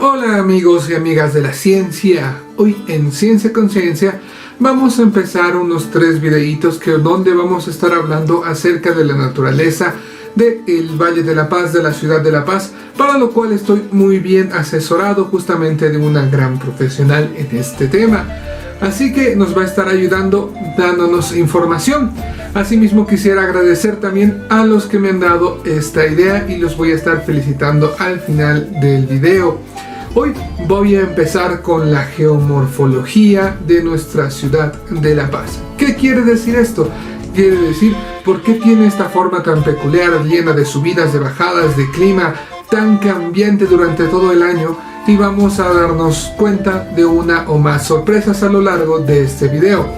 Hola amigos y amigas de la ciencia. Hoy en Ciencia Conciencia vamos a empezar unos 3 videitos donde vamos a estar hablando acerca de la naturaleza del Valle de la Paz, de la ciudad de La Paz, para lo cual estoy muy bien asesorado justamente de una gran profesional en este tema. Así que nos va a estar ayudando dándonos información. Asimismo quisiera agradecer también a los que me han dado esta idea y los voy a estar felicitando al final del video. Hoy voy a empezar con la geomorfología de nuestra ciudad de La Paz. ¿Qué quiere decir esto? Quiere decir por qué tiene esta forma tan peculiar, llena de subidas, de bajadas, de clima tan cambiante durante todo el año, y vamos a darnos cuenta de una o más sorpresas a lo largo de este video.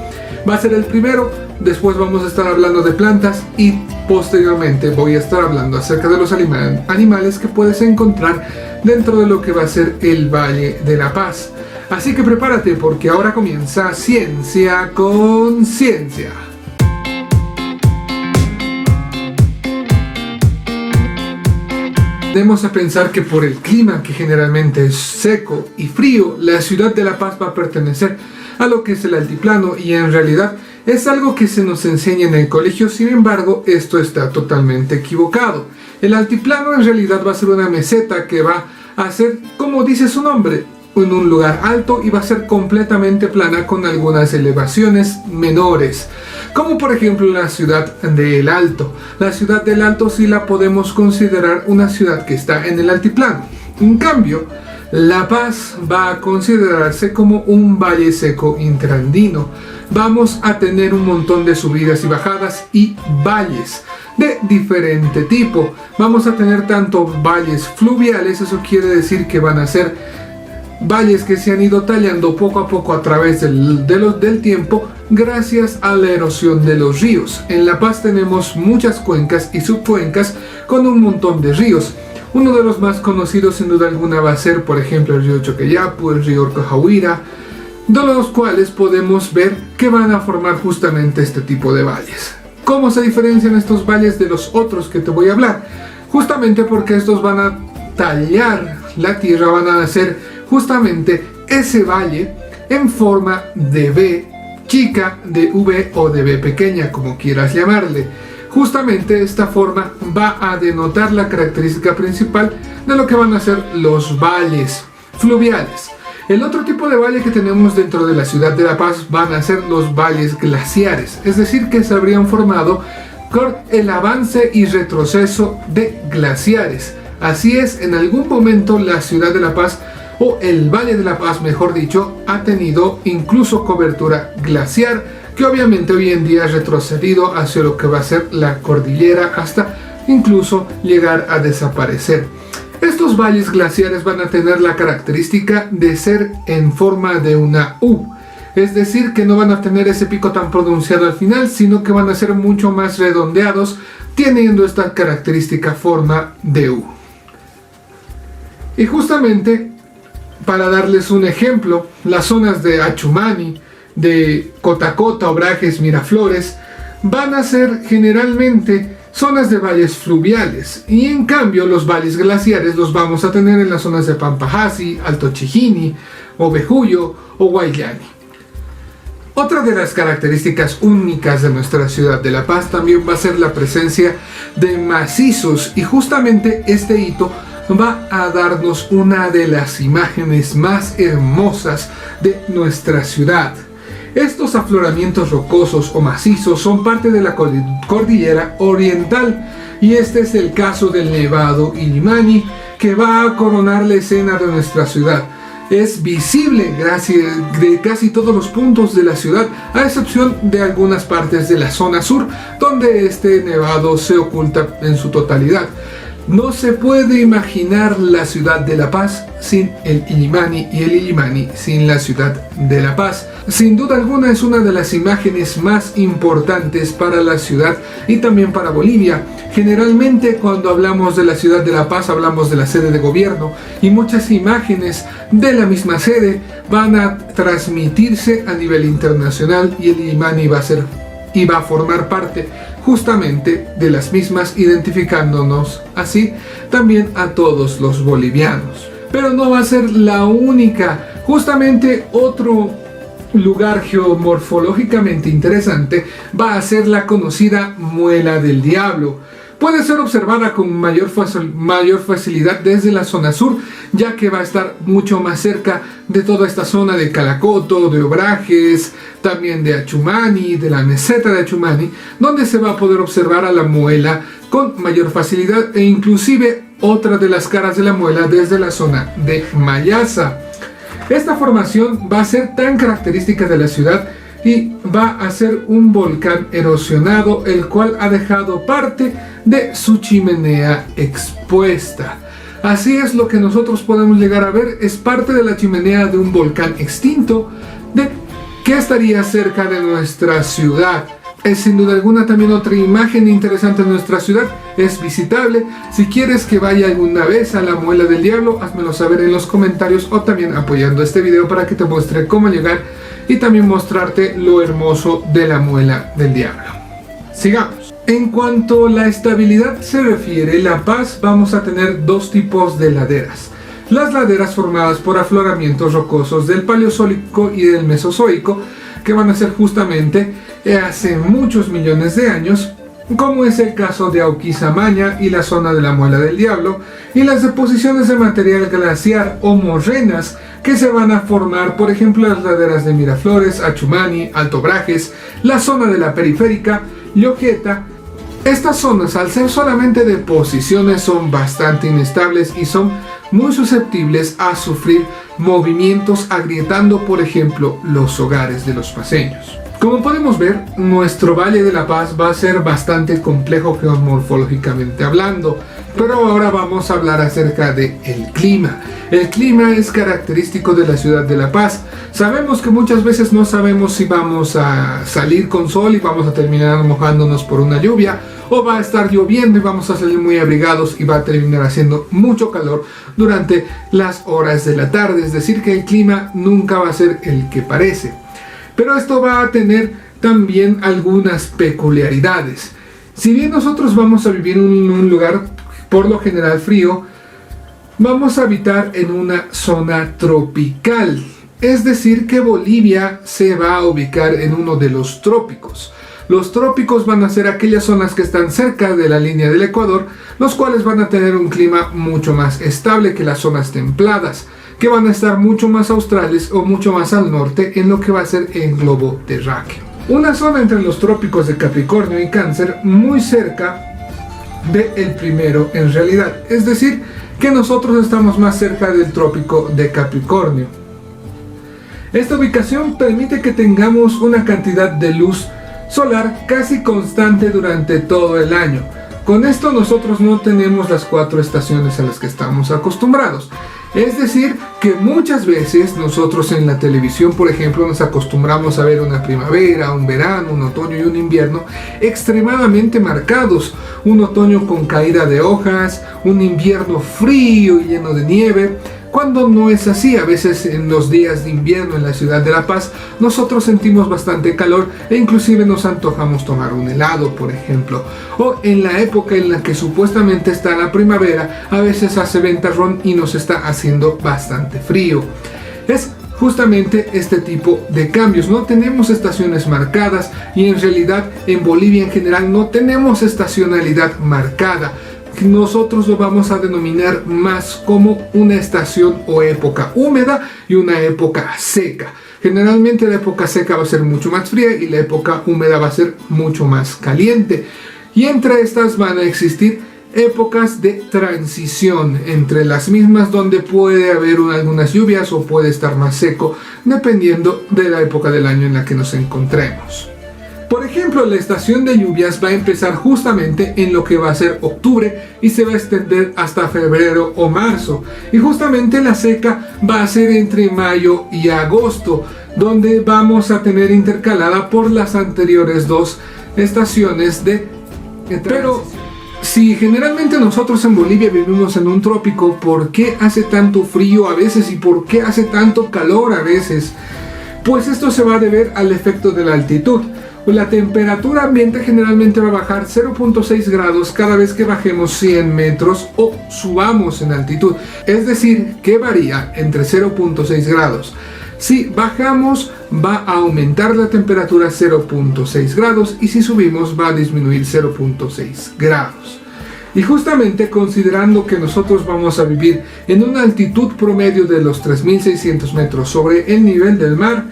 Va a ser el primero, después vamos a estar hablando de plantas y posteriormente voy a estar hablando acerca de los animales que puedes encontrar dentro de lo que va a ser el Valle de la Paz. Así que prepárate porque ahora comienza Ciencia Conciencia. Tendemos a pensar que por el clima, que generalmente es seco y frío, la ciudad de La Paz va a pertenecer a lo que es el altiplano, y en realidad es algo que se nos enseña en el colegio. Sin embargo, esto está totalmente equivocado. El altiplano en realidad va a ser una meseta que va a ser, como dice su nombre, en un lugar alto, y va a ser completamente plana con algunas elevaciones menores, como por ejemplo la ciudad del Alto. La ciudad del Alto sí la podemos considerar una ciudad que está en el altiplano. En cambio, La Paz va a considerarse como un valle seco interandino. Vamos a tener un montón de subidas y bajadas y valles de diferente tipo. Vamos a tener tanto valles fluviales, eso quiere decir que van a ser valles que se han ido tallando poco a poco a través del tiempo gracias a la erosión de los ríos. En La Paz tenemos muchas cuencas y subcuencas con un montón de ríos. Uno de los más conocidos sin duda alguna va a ser, por ejemplo, el río Choqueyapu, el río Orcojahuira, de los cuales podemos ver que van a formar justamente este tipo de valles. ¿Cómo se diferencian estos valles de los otros que te voy a hablar? Justamente porque estos van a tallar la tierra, van a hacer justamente ese valle en forma de V chica, de V o de V pequeña, como quieras llamarle. Justamente esta forma va a denotar la característica principal de lo que van a ser los valles fluviales. El otro tipo de valle que tenemos dentro de la ciudad de La Paz van a ser los valles glaciares, es decir, que se habrían formado con el avance y retroceso de glaciares. Así es, en algún momento la ciudad de La Paz, o el Valle de La Paz mejor dicho, ha tenido incluso cobertura glaciar, que obviamente hoy en día ha retrocedido hacia lo que va a ser la cordillera hasta incluso llegar a desaparecer. Estos valles glaciares van a tener la característica de ser en forma de una U, es decir, que no van a tener ese pico tan pronunciado al final, sino que van a ser mucho más redondeados, teniendo esta característica forma de U. Y justamente, para darles un ejemplo, las zonas de Achumani, de Cotacota, Obrajes, Miraflores, van a ser generalmente zonas de valles fluviales, y en cambio los valles glaciares los vamos a tener en las zonas de Pampajasi, Alto Chijini, Ovejuyo o Guayllani. Otra de las características únicas de nuestra ciudad de La Paz también va a ser la presencia de macizos, y justamente este hito va a darnos una de las imágenes más hermosas de nuestra ciudad. Estos afloramientos rocosos o macizos son parte de la cordillera oriental, y este es el caso del Nevado Illimani, que va a coronar la escena de nuestra ciudad. Es visible de casi todos los puntos de la ciudad, a excepción de algunas partes de la zona sur, donde este nevado se oculta en su totalidad. No se puede imaginar la ciudad de La Paz sin el Illimani, y el Illimani sin la ciudad de La Paz. Sin duda alguna es una de las imágenes más importantes para la ciudad y también para Bolivia. Generalmente cuando hablamos de la ciudad de La Paz hablamos de la sede de gobierno, y muchas imágenes de la misma sede van a transmitirse a nivel internacional, y el Illimani va a formar parte justamente de las mismas, identificándonos así también a todos los bolivianos. pero no va a ser la única. Justamente otro lugar geomorfológicamente interesante va a ser la conocida Muela del Diablo. Puede ser observada con mayor facilidad desde la zona sur, ya que va a estar mucho más cerca de toda esta zona de Calacoto, de Obrajes, también de Achumani, de la meseta de Achumani, donde se va a poder observar a la muela con mayor facilidad, e inclusive otra de las caras de la muela desde la zona de Mayasa. Esta formación va a ser tan característica de la ciudad y va a ser un volcán erosionado, el cual ha dejado parte de su chimenea expuesta. Así es, lo que nosotros podemos llegar a ver es parte de la chimenea de un volcán extinto que estaría cerca de nuestra ciudad. Es sin duda alguna también otra imagen interesante de nuestra ciudad, es visitable. Si quieres que vaya alguna vez a la Muela del Diablo, házmelo saber en los comentarios o también apoyando este video para que te muestre cómo llegar y también mostrarte lo hermoso de la Muela del Diablo. Sigamos. En cuanto a la estabilidad se refiere, La Paz vamos a tener dos tipos de laderas. Las laderas formadas por afloramientos rocosos del Paleozoico y del Mesozoico, que van a ser justamente hace muchos millones de años, como es el caso de Auquisamaña y la zona de la Muela del Diablo, y las deposiciones de material glaciar o morrenas que se van a formar, por ejemplo, las laderas de Miraflores, Achumani, Alto Obrajes, la zona de la periférica, Lloqueta. Estas zonas, al ser solamente deposiciones, son bastante inestables y son muy susceptibles a sufrir movimientos agrietando, por ejemplo, los hogares de los paceños. Como podemos ver, nuestro Valle de La Paz va a ser bastante complejo geomorfológicamente hablando, pero ahora vamos a hablar acerca del clima. El clima es característico de la ciudad de La Paz. Sabemos que muchas veces no sabemos si vamos a salir con sol y vamos a terminar mojándonos por una lluvia, o va a estar lloviendo y vamos a salir muy abrigados y va a terminar haciendo mucho calor durante las horas de la tarde. Es decir, que el clima nunca va a ser el que parece. Pero esto va a tener también algunas peculiaridades. Si bien nosotros vamos a vivir en un lugar por lo general frío, vamos a habitar en una zona tropical. Es decir, que Bolivia se va a ubicar en uno de los trópicos. Los trópicos van a ser aquellas zonas que están cerca de la línea del Ecuador, los cuales van a tener un clima mucho más estable que las zonas templadas, que van a estar mucho más australes o mucho más al norte en lo que va a ser el globo terráqueo. Una zona entre los trópicos de Capricornio y Cáncer, muy cerca del primero en realidad. Es decir, que nosotros estamos más cerca del trópico de Capricornio. Esta ubicación permite que tengamos una cantidad de luz solar casi constante durante todo el año. Con esto nosotros no tenemos las 4 estaciones a las que estamos acostumbrados. Es decir, que muchas veces nosotros en la televisión, por ejemplo, nos acostumbramos a ver una primavera, un verano, un otoño y un invierno extremadamente marcados. Un otoño con caída de hojas, un invierno frío y lleno de nieve. Cuando no es así, a veces en los días de invierno en la ciudad de La Paz, nosotros sentimos bastante calor e inclusive nos antojamos tomar un helado, por ejemplo. O en la época en la que supuestamente está la primavera, a veces hace ventarrón y nos está haciendo bastante frío. Es justamente este tipo de cambios. No tenemos estaciones marcadas y en realidad en Bolivia en general no tenemos estacionalidad marcada. Nosotros lo vamos a denominar más como una estación o época húmeda y una época seca. Generalmente la época seca va a ser mucho más fría y la época húmeda va a ser mucho más caliente. Y entre estas van a existir épocas de transición entre las mismas, donde puede haber algunas lluvias o puede estar más seco dependiendo de la época del año en la que nos encontremos. Por ejemplo, la estación de lluvias va a empezar justamente en lo que va a ser octubre y se va a extender hasta febrero o marzo. Y justamente la seca va a ser entre mayo y agosto, donde vamos a tener intercalada por las anteriores 2 estaciones de transición. Pero si generalmente nosotros en Bolivia vivimos en un trópico, ¿por qué hace tanto frío a veces y por qué hace tanto calor a veces? Pues esto se va a deber al efecto de la altitud. La temperatura ambiente generalmente va a bajar 0.6 grados cada vez que bajemos 100 metros o subamos en altitud, es decir, que varía entre 0.6 grados. Si bajamos va a aumentar la temperatura 0.6 grados y si subimos va a disminuir 0.6 grados. Y justamente considerando que nosotros vamos a vivir en una altitud promedio de los 3.600 metros sobre el nivel del mar,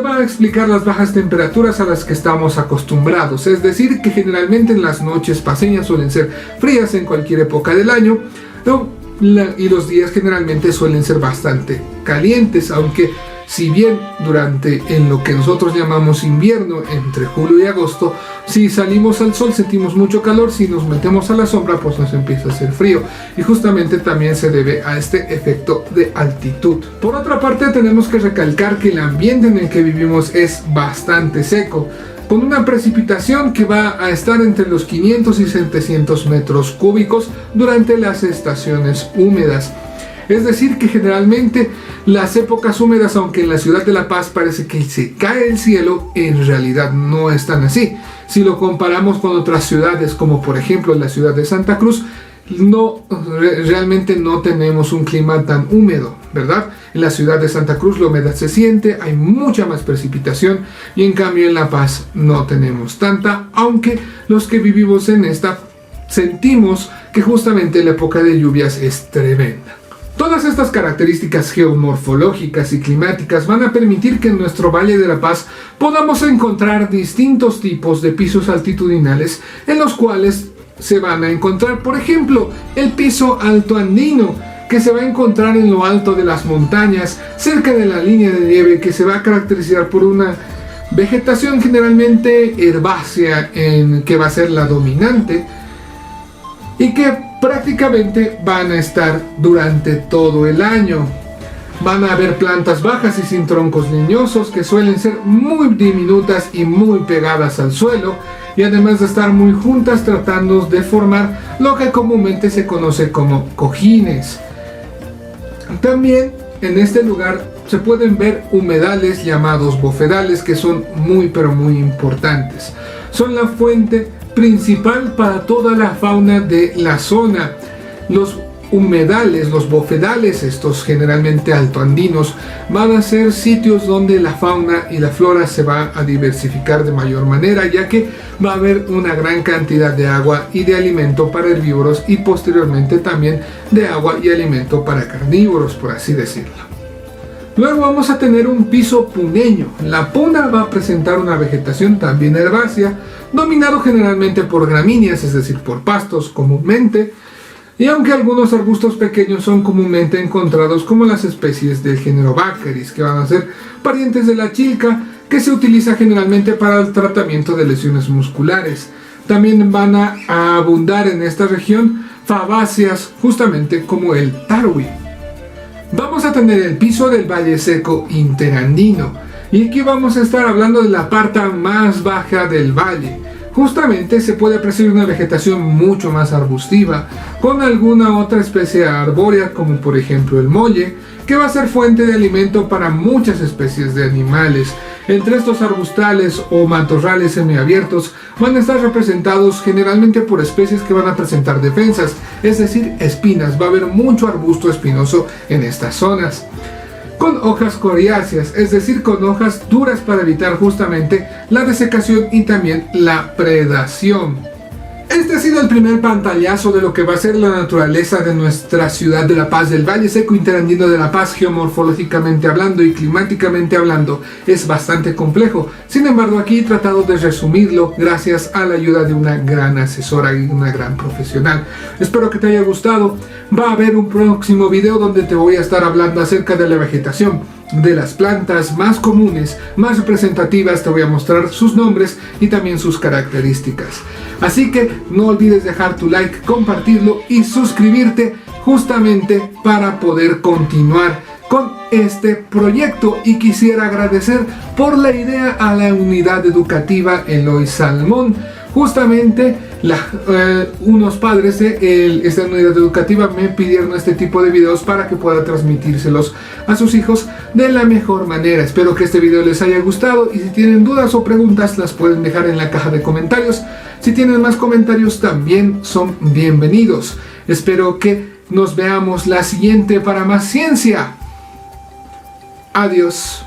va a explicar las bajas temperaturas a las que estamos acostumbrados, es decir, que generalmente en las noches paseñas suelen ser frías en cualquier época del año, y los días generalmente suelen ser bastante calientes, aunque si bien en lo que nosotros llamamos invierno, entre julio y agosto, si salimos al sol sentimos mucho calor, si nos metemos a la sombra pues nos empieza a hacer frío, y justamente también se debe a este efecto de altitud. Por otra parte, tenemos que recalcar que el ambiente en el que vivimos es bastante seco, con una precipitación que va a estar entre los 500 y 700 metros cúbicos durante las estaciones húmedas. Es decir, que generalmente las épocas húmedas, aunque en la ciudad de La Paz parece que se cae el cielo, en realidad no están así. Si lo comparamos con otras ciudades, como por ejemplo la ciudad de Santa Cruz, realmente no tenemos un clima tan húmedo, ¿verdad? En la ciudad de Santa Cruz la humedad se siente, hay mucha más precipitación, y en cambio en La Paz no tenemos tanta, aunque los que vivimos en esta sentimos que justamente la época de lluvias es tremenda. Todas estas características geomorfológicas y climáticas van a permitir que en nuestro Valle de La Paz podamos encontrar distintos tipos de pisos altitudinales, en los cuales se van a encontrar, por ejemplo, el piso alto andino, que se va a encontrar en lo alto de las montañas, cerca de la línea de nieve, que se va a caracterizar por una vegetación generalmente herbácea, que va a ser la dominante, y que prácticamente van a estar durante todo el año. Van a haber plantas bajas y sin troncos leñosos, que suelen ser muy diminutas y muy pegadas al suelo, y además de estar muy juntas tratando de formar lo que comúnmente se conoce como cojines. También en este lugar se pueden ver humedales llamados bofedales, que son muy pero muy importantes. Son la fuente principal para toda la fauna de la zona. Los humedales, los bofedales, estos generalmente altoandinos, van a ser sitios donde la fauna y la flora se va a diversificar de mayor manera, ya que va a haber una gran cantidad de agua y de alimento para herbívoros, y posteriormente también de agua y alimento para carnívoros, por así decirlo. Luego vamos a tener un piso puneño. La puna va a presentar una vegetación también herbácea, dominado generalmente por gramíneas, es decir, por pastos comúnmente, y aunque algunos arbustos pequeños son comúnmente encontrados, como las especies del género Baccharis, que van a ser parientes de la chilca, que se utiliza generalmente para el tratamiento de lesiones musculares. También van a abundar en esta región fabáceas, justamente como el tarwi. Vamos a tener el piso del Valle Seco Interandino, y aquí vamos a estar hablando de la parte más baja del valle. Justamente se puede apreciar una vegetación mucho más arbustiva, con alguna otra especie arbórea, como por ejemplo el molle, que va a ser fuente de alimento para muchas especies de animales. Entre estos arbustales o matorrales semiabiertos van a estar representados generalmente por especies que van a presentar defensas, es decir, espinas. Va a haber mucho arbusto espinoso en estas zonas, con hojas coriáceas, es decir, con hojas duras para evitar justamente la desecación y también la predación. Este ha sido el primer pantallazo de lo que va a ser la naturaleza de nuestra ciudad de La Paz, del Valle Seco Interandino de La Paz. Geomorfológicamente hablando y climáticamente hablando es bastante complejo. Sin embargo, aquí he tratado de resumirlo gracias a la ayuda de una gran asesora y una gran profesional. Espero que te haya gustado. Va a haber un próximo video donde te voy a estar hablando acerca de la vegetación, de las plantas más comunes, más representativas. Te voy a mostrar sus nombres y también sus características. Así que no olvides dejar tu like, compartirlo y suscribirte, justamente para poder continuar con este proyecto. Y quisiera agradecer por la idea a la unidad educativa Eloy Salmón, justamente Unos padres de esta unidad educativa me pidieron este tipo de videos para que pueda transmitírselos a sus hijos de la mejor manera. Espero que este video les haya gustado y si tienen dudas o preguntas las pueden dejar en la caja de comentarios. Si tienen más comentarios también son bienvenidos. Espero que nos veamos la siguiente para más ciencia. Adiós.